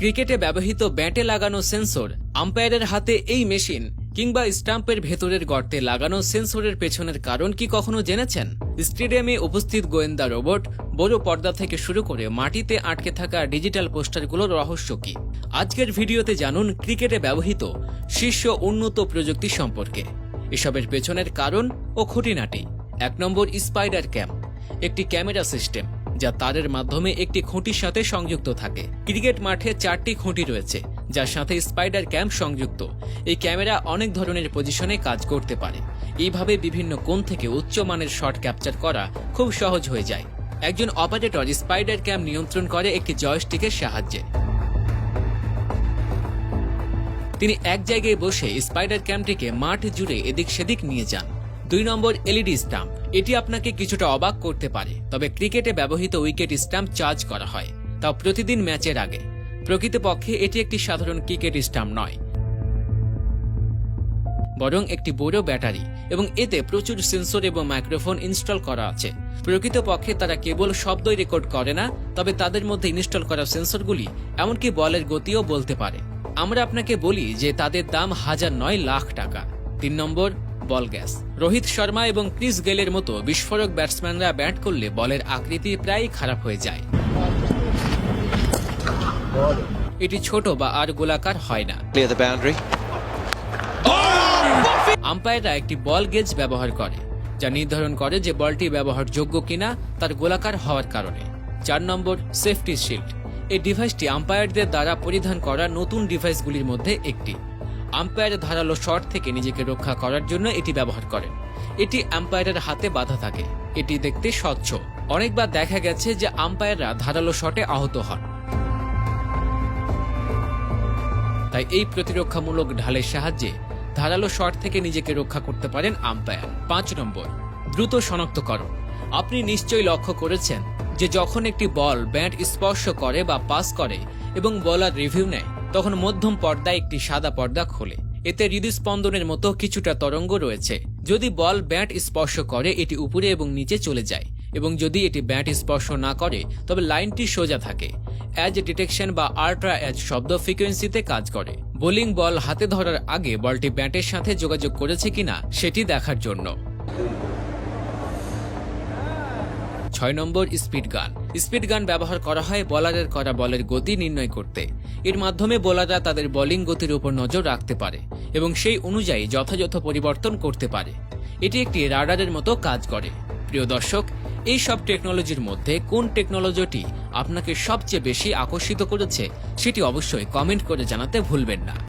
ক্রিকেটে ব্যবহৃত ব্যাটে লাগানো সেন্সর, আম্পায়ারের হাতে এই মেশিন কিংবা স্টাম্পের ভেতরের গর্তে লাগানো সেন্সরের পেছনের কারণ কি কখনো জেনেছেন? স্টেডিয়ামে উপস্থিত গোয়েন্দা রোবট, বড় পর্দা থেকে শুরু করে মাটিতে আটকে থাকা ডিজিটাল পোস্টারগুলোর রহস্য কি? আজকের ভিডিওতে জানুন ক্রিকেটে ব্যবহৃত শীর্ষ উন্নত প্রযুক্তি সম্পর্কে, এসবের পেছনের কারণ ও খুঁটিনাটি। 1 নম্বর, স্পাইডার ক্যাম, একটি ক্যামেরা সিস্টেম যা তারের মাধ্যমে একটি খুঁটির সাথে সংযুক্ত থাকে। ক্রিকেট মাঠে 4টি খুঁটি রয়েছে যার সাথে স্পাইডার ক্যাম সংযুক্ত। এই ক্যামেরা অনেক ধরনের পজিশনে কাজ করতে পারে। এইভাবে বিভিন্ন কোণ থেকে উচ্চমানের শট ক্যাপচার করা খুব সহজ হয়ে যায়। একজন অপারেটর স্পাইডার ক্যাম নিয়ন্ত্রণ করে একটি জয়স্টিকের সাহায্যে। তিনি এক জায়গায় বসে স্পাইডার ক্যামটিকে মাঠ জুড়ে এদিক সেদিক নিয়ে যান। 2 নম্বর, এলইডি স্টাম্প। এটি আপনাকে কিছুটা অবাক করতে পারে, তবে ক্রিকেটে ব্যবহৃত উইকেট স্টাম্প চার্জ করা হয়, তাও প্রতিদিন ম্যাচের আগে। প্রকৃতপক্ষে এটি একটি সাধারণ ক্রিকেট স্টাম্প নয়, বরং একটি বড় ব্যাটারি, এবং এতে প্রচুর সেন্সর এবং মাইক্রোফোন ইনস্টল করা আছে। প্রকৃতপক্ষে তারা কেবল শব্দই রেকর্ড করে না, তবে তাদের মধ্যে ইনস্টল করা সেন্সরগুলি এমনকি বলের গতিও বলতে পারে। আমরা আপনাকে বলি যে তাদের দাম হাজার নয় লাখ টাকা। 3 নম্বর, বল গ্যাস। রোহিত শর্মা এবং ক্রিস গেলের মতো বিস্ফোরক ব্যাটসম্যানরা ব্যাট করলে বলের আকৃতি প্রায় খারাপ হয়ে যায়। এটি ছোট বা আর গোলাকার হয় না। আম্পায়াররা একটি বল গেজ ব্যবহার করে যা নির্ধারণ করে যে বলটি ব্যবহারযোগ্য কিনা তার গোলাকার হওয়ার কারণে। 4 নম্বর, সেফটি শিল্ড। এই ডিভাইসটি আম্পায়ারদের দ্বারা পরিধান করা নতুন ডিভাইসগুলির মধ্যে একটি। আম্পায়ার ধারালো শট থেকে নিজেকে রক্ষা করার জন্য এটি ব্যবহার করেন। এটি আম্পায়ারের হাতে বাঁধা থাকে। এটি দেখতে স্বচ্ছ। অনেকবার দেখা গেছে যে আম্পায়াররা ধারালো শটে আহত হন, তাই এই প্রতিরক্ষামূলক ঢালের সাহায্যে ধারালো শট থেকে নিজেকে রক্ষা করতে পারেন আম্পায়ার। 5 নম্বর, দ্রুত শনাক্তকরণ। আপনি নিশ্চয়ই লক্ষ্য করেছেন যে যখন একটি বল ব্যাট স্পর্শ করে বা পাস করে এবং বলার রিভিউ নেয়, তখন মধ্যম পর্দায় একটি সাদা পর্দা খোলে। এতে হৃদস্পন্দনের মতো কিছুটা তরঙ্গ রয়েছে। যদি বল ব্যাট স্পর্শ করে, এটি উপরে এবং নিচে চলে যায়, এবং যদি এটি ব্যাট স্পর্শ না করে তবে লাইনটি সোজা থাকে। অ্যাজ ডিটেকশন বা আল্ট্রা অ্যাজ শব্দ ফ্রিকোয়েন্সিতে কাজ করে, বোলিং বল হাতে ধরার আগে বলটি ব্যাটের সাথে যোগাযোগ করেছে কিনা সেটি দেখার জন্য। 6 নম্বর, স্পিড গান। স্পিড গান ব্যবহার করা হয় বলারের করা বলের গতি নির্ণয় করতে। এর মাধ্যমে বোলাররা তাদের বোলিং গতির উপর নজর রাখতে পারে এবং সেই অনুযায়ী যথাযথ পরিবর্তন করতে পারে। এটি একটি রাডারের মতো কাজ করে। প্রিয় দর্শক, এই সব টেকনোলজির মধ্যে কোন টেকনোলজিটি আপনাকে সবচেয়ে বেশি আকর্ষিত করেছে সেটি অবশ্যই কমেন্ট করে জানাতে ভুলবেন না।